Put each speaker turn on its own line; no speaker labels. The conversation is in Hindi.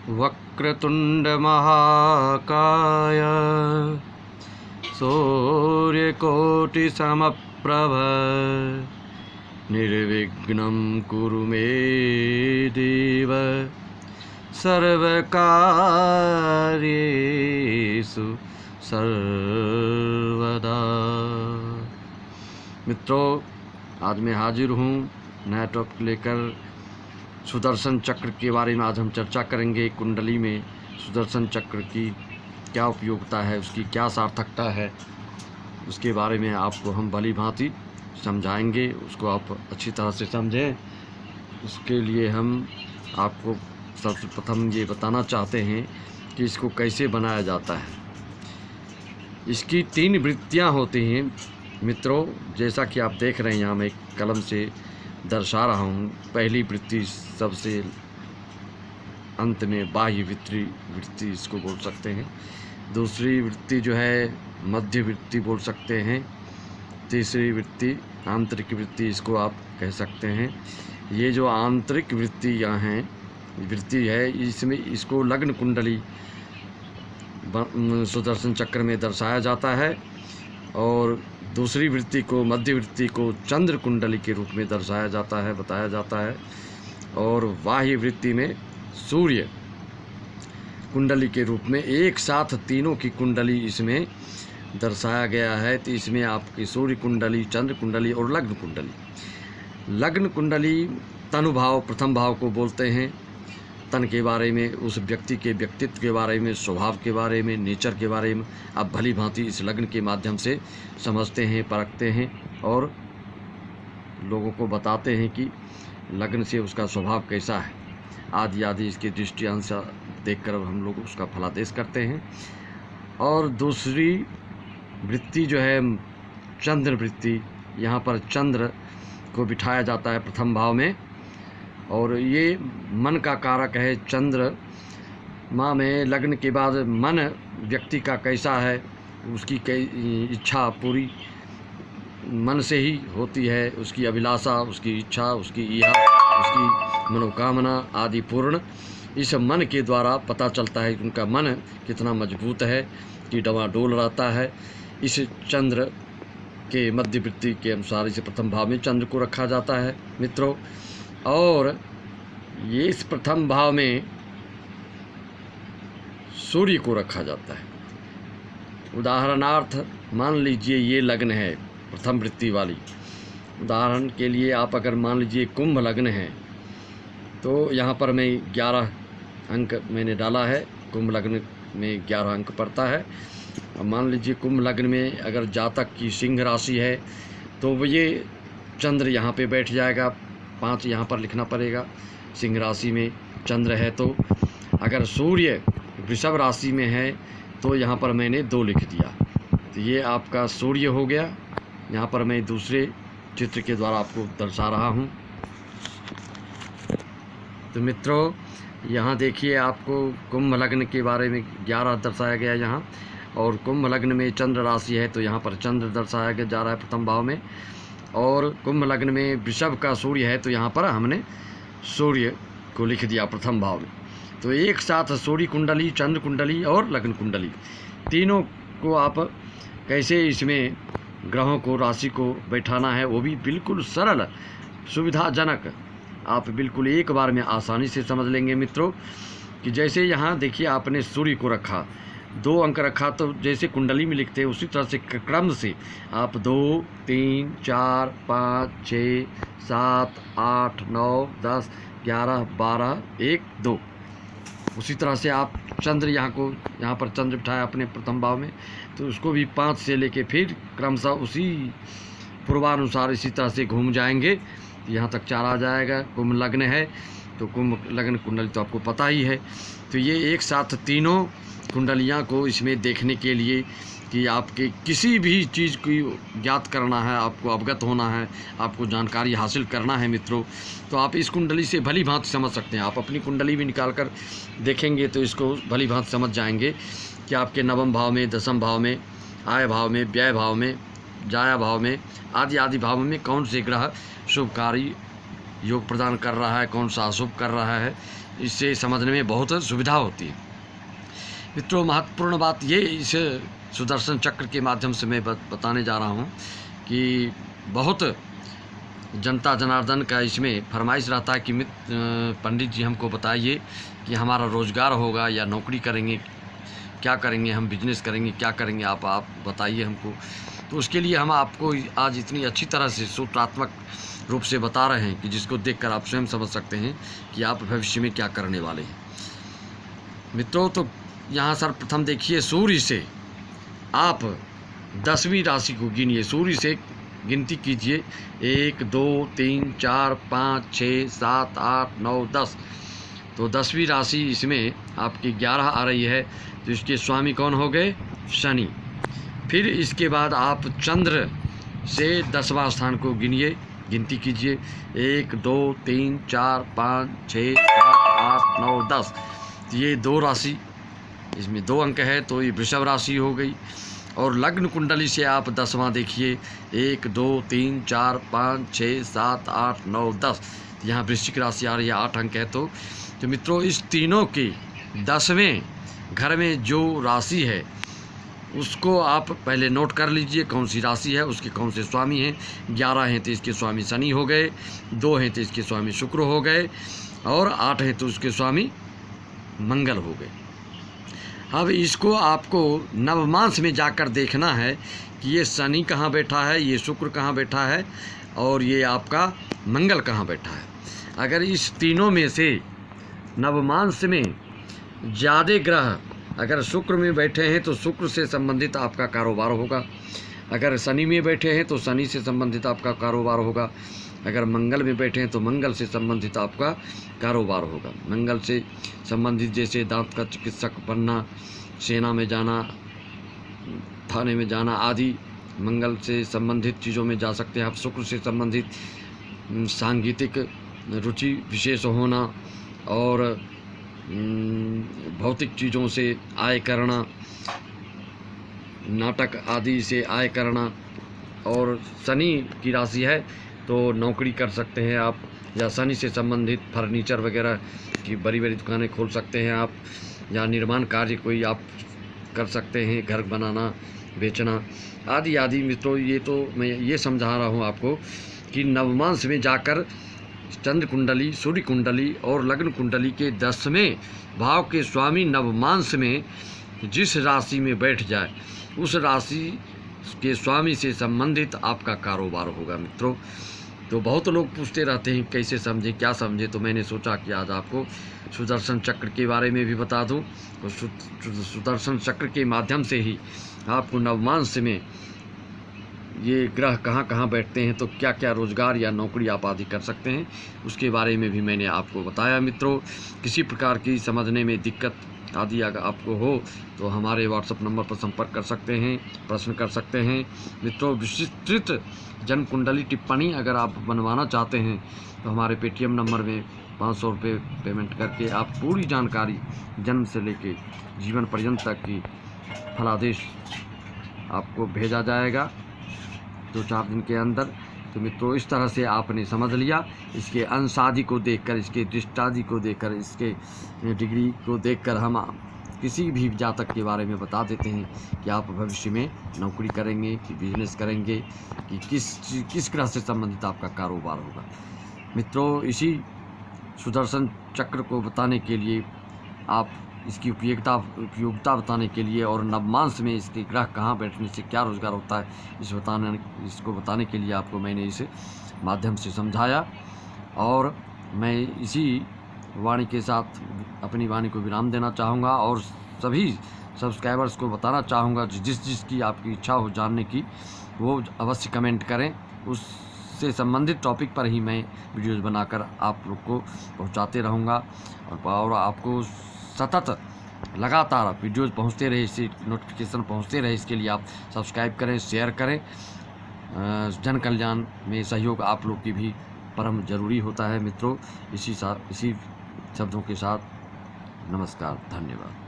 वक्रतुंड महाकाय सूर्यकोटि समप्रभ निर्विघ्नं कुरु मे देव सर्वकार्येषु सर्वदा। मित्रों, आज मैं हाजिर हूँ नया टॉपिक लेकर। सुदर्शन चक्र के बारे में आज हम चर्चा करेंगे। कुंडली में सुदर्शन चक्र की क्या उपयोगिता है, उसकी क्या सार्थकता है, उसके बारे में आपको हम भली भांति समझाएंगे। उसको आप अच्छी तरह से समझें। उसके लिए हम आपको सबसे प्रथम ये बताना चाहते हैं कि इसको कैसे बनाया जाता है। इसकी 3 वृत्तियाँ होती हैं मित्रों, जैसा कि आप देख रहे हैं। यहाँ मैं एक कलम से दर्शा रहा हूँ। पहली वृत्ति सबसे अंत में बाह्य वृत्ति इसको बोल सकते हैं। दूसरी वृत्ति जो है मध्य वृत्ति बोल सकते हैं। तीसरी वृत्ति आंतरिक वृत्ति इसको आप कह सकते हैं। ये जो आंतरिक वृत्तियाँ हैं वृत्ति है, इसमें इसको लग्न कुंडली सुदर्शन चक्र में दर्शाया जाता है। और दूसरी वृत्ति को मध्य वृत्ति को चंद्र कुंडली के रूप में दर्शाया जाता है, बताया जाता है। और बाह्य वृत्ति में सूर्य कुंडली के रूप में एक साथ तीनों की कुंडली इसमें दर्शाया गया है। तो इसमें आपकी सूर्य कुंडली, चंद्र कुंडली और लग्न कुंडली। लग्न कुंडली तनुभाव, प्रथम भाव को बोलते हैं। तन के बारे में, उस व्यक्ति के व्यक्तित्व के बारे में, स्वभाव के बारे में, नेचर के बारे में आप भली भांति इस लग्न के माध्यम से समझते हैं, परखते हैं और लोगों को बताते हैं कि लग्न से उसका स्वभाव कैसा है आदि आदि। इसके दृष्टियांश देखकर हम लोग उसका फलादेश करते हैं। और दूसरी वृत्ति जो है चंद्र वृत्ति, यहाँ पर चंद्र को बिठाया जाता है प्रथम भाव में। और ये मन का कारक है। चंद्र माँ में लग्न के बाद मन व्यक्ति का कैसा है, उसकी कई इच्छा पूरी मन से ही होती है। उसकी अभिलाषा, उसकी इच्छा, उसकी इहा, उसकी मनोकामना आदि पूर्ण इस मन के द्वारा पता चलता है कि उनका मन कितना मजबूत है, कि डवाडोल रहता है। इस चंद्र के मध्य वृत्ति के अनुसार इसे प्रथम भाव में चंद्र को रखा जाता है मित्रों। और ये इस प्रथम भाव में सूर्य को रखा जाता है। उदाहरणार्थ मान लीजिए ये लग्न है प्रथम वृत्ति वाली। उदाहरण के लिए आप अगर मान लीजिए कुंभ लग्न है तो यहाँ पर मैं 11 अंक मैंने डाला है। कुंभ लग्न में 11 अंक पड़ता है। अब मान लीजिए कुंभ लग्न में अगर जातक की सिंह राशि है तो वो ये चंद्र यहाँ पे बैठ जाएगा। 5 यहाँ पर लिखना पड़ेगा। सिंह राशि में चंद्र है तो अगर सूर्य वृषभ राशि में है तो यहाँ पर मैंने 2 लिख दिया। तो ये आपका सूर्य हो गया। यहाँ पर मैं दूसरे चित्र के द्वारा आपको दर्शा रहा हूँ। तो मित्रों, यहाँ देखिए आपको कुंभ लग्न के बारे में 11 दर्शाया गया यहाँ। और कुंभ लग्न में चंद्र राशि है तो यहाँ पर चंद्र दर्शाया जा रहा है प्रथम भाव में। और कुंभ लग्न में वृषभ का सूर्य है तो यहाँ पर हमने सूर्य को लिख दिया प्रथम भाव में। तो एक साथ सूर्य कुंडली, चंद्र कुंडली और लग्न कुंडली तीनों को आप कैसे इसमें ग्रहों को, राशि को बैठाना है वो भी बिल्कुल सरल, सुविधाजनक, आप बिल्कुल एक बार में आसानी से समझ लेंगे मित्रों। कि जैसे यहाँ देखिए आपने सूर्य को रखा, 2 अंक रखा, तो जैसे कुंडली में लिखते हैं उसी तरह से क्रम से आप 2, 3, 4, 5, 6, 7, 8, 9, 10, 11, 12, 1, 2 उसी तरह से आप चंद्र यहाँ पर चंद्र बिठाया अपने प्रथम भाव में तो उसको भी 5 से लेके फिर क्रमशः उसी पूर्वानुसार इसी तरह से घूम जाएंगे। यहाँ तक 4 आ जाएगा। कुंभ लग्न है तो कुंभ लग्न कुंडली तो आपको पता ही है। तो ये एक साथ तीनों कुंडलियाँ को इसमें देखने के लिए कि आपके किसी भी चीज़ को ज्ञात करना है, आपको अवगत होना है, आपको जानकारी हासिल करना है मित्रों, तो आप इस कुंडली से भली भांति समझ सकते हैं। आप अपनी कुंडली भी निकाल कर देखेंगे तो इसको भली भांति समझ जाएंगे कि आपके नवम भाव में, दसम भाव में, आय भाव में, व्यय भाव में, जाया भाव में आदि आदि भाव में कौन से ग्रह शुभकारी योग प्रदान कर रहा है, कौन सा अशुभ कर रहा है, इससे समझने में बहुत सुविधा होती है। मित्रों, महत्वपूर्ण बात ये इस सुदर्शन चक्र के माध्यम से मैं बताने जा रहा हूँ कि बहुत जनता जनार्दन का इसमें फरमाइश रहता है कि पंडित जी हमको बताइए कि हमारा रोज़गार होगा या नौकरी करेंगे, क्या करेंगे, हम बिजनेस करेंगे, क्या करेंगे, आप बताइए हमको। तो उसके लिए हम आपको आज इतनी अच्छी तरह से सूत्रात्मक रूप से बता रहे हैं कि जिसको देखकर आप स्वयं समझ सकते हैं कि आप भविष्य में क्या करने वाले हैं। मित्रों, तो यहाँ सर्वप्रथम देखिए, सूर्य से आप 10वीं राशि को गिनिए। सूर्य से गिनती कीजिए 1 2 3 4 5 6 7 8 9 10। तो 10वीं राशि इसमें आपकी 11 आ रही है, तो इसके स्वामी कौन हो गए? शनि। फिर इसके बाद आप चंद्र से 10वां स्थान को गिनिए, गिनती कीजिए 1 2 3 4 5 6 7 8 9 10। ये 2 राशि, इसमें 2 अंक है, तो ये वृषभ राशि हो गई। और लग्न कुंडली से आप 10वां देखिए 1 2 3 4 5 6 7 8 9 10। यहाँ वृश्चिक राशि आ रही है, 8 अंक है। तो मित्रों, इस तीनों के 10वें घर में जो राशि है उसको आप पहले नोट कर लीजिए, कौन सी राशि है, उसके कौन से स्वामी हैं। 11 हैं तो इसके स्वामी शनि हो गए, 2 हैं तो इसके स्वामी शुक्र हो गए, और 8 हैं तो उसके स्वामी मंगल हो गए। अब इसको आपको नवमांश में जाकर देखना है कि ये शनि कहाँ बैठा है, ये शुक्र कहाँ बैठा है, और ये आपका मंगल कहाँ बैठा है। अगर इस तीनों में से नवमांश में ज़्यादा ग्रह अगर शुक्र में बैठे हैं तो शुक्र से संबंधित आपका कारोबार होगा, अगर शनि में बैठे हैं तो शनि से संबंधित आपका कारोबार होगा, अगर मंगल में बैठे हैं तो मंगल से संबंधित आपका कारोबार होगा। मंगल से संबंधित जैसे दांत का चिकित्सक बनना, सेना में जाना, थाने में जाना आदि मंगल से संबंधित चीज़ों में जा सकते हैं आप। शुक्र से संबंधित सांगीतिक रुचि विशेष होना और भौतिक चीज़ों से आय करना, नाटक आदि से आय करना। और शनि की राशि है तो नौकरी कर सकते हैं आप, या शनि से संबंधित फर्नीचर वगैरह की बड़ी बड़ी दुकानें खोल सकते हैं आप, या निर्माण कार्य कोई आप कर सकते हैं, घर बनाना, बेचना आदि आदि। मित्रों, ये तो मैं ये समझा रहा हूँ आपको कि नवमांश में जाकर चंद्र कुंडली, सूर्य कुंडली और लग्न कुंडली के 10वें भाव के स्वामी नवमांश में जिस राशि में बैठ जाए उस राशि के स्वामी से संबंधित आपका कारोबार होगा। मित्रों, तो बहुत लोग पूछते रहते हैं कैसे समझे, क्या समझे, तो मैंने सोचा कि आज आपको सुदर्शन चक्र के बारे में भी बता दूं। तो सुदर्शन चक्र के माध्यम से ही आपको नवमांश में ये ग्रह कहाँ कहाँ बैठते हैं, तो क्या क्या रोज़गार या नौकरी आप आदि कर सकते हैं, उसके बारे में भी मैंने आपको बताया। मित्रों, किसी प्रकार की समझने में दिक्कत आदि अगर आपको हो तो हमारे व्हाट्सएप नंबर पर संपर्क कर सकते हैं, प्रश्न कर सकते हैं। मित्रों, विस्तृत जन्म कुंडली टिप्पणी अगर आप बनवाना चाहते हैं तो हमारे पेटीएम नंबर में 500 रुपये पेमेंट करके आप पूरी जानकारी जन्म से लेके जीवन पर्यंत तक की फलादेश आपको भेजा जाएगा 2-4 दिन के अंदर। तो मित्रों, इस तरह से आपने समझ लिया। इसके अंश आदि को देखकर, इसके दृष्टादि को देखकर, इसके डिग्री को देखकर हम किसी भी जातक के बारे में बता देते हैं कि आप भविष्य में नौकरी करेंगे कि बिजनेस करेंगे, कि किस ग्रह से संबंधित आपका कारोबार होगा। मित्रों, इसी सुदर्शन चक्र को बताने के लिए, आप इसकी उपयोगिता बताने के लिए और नवमांश में इसके ग्रह कहाँ बैठने से क्या रोजगार होता है, इसको बताने के लिए आपको मैंने इस माध्यम से समझाया। और मैं इसी वाणी के साथ अपनी वाणी को विराम देना चाहूँगा और सभी सब्सक्राइबर्स को बताना चाहूँगा जिसकी आपकी इच्छा हो जानने की, वो अवश्य कमेंट करें। उससे संबंधित टॉपिक पर ही मैं वीडियोज़ बनाकर आप लोग को पहुँचाते रहूँगा और आपको सतत लगातार वीडियोज़ पहुँचते रहे, इससे नोटिफिकेशन पहुँचते रहे, इसके लिए आप सब्सक्राइब करें, शेयर करें। जन कल्याण में सहयोग आप लोग की भी परम जरूरी होता है। मित्रों, इसी शब्दों के साथ नमस्कार, धन्यवाद।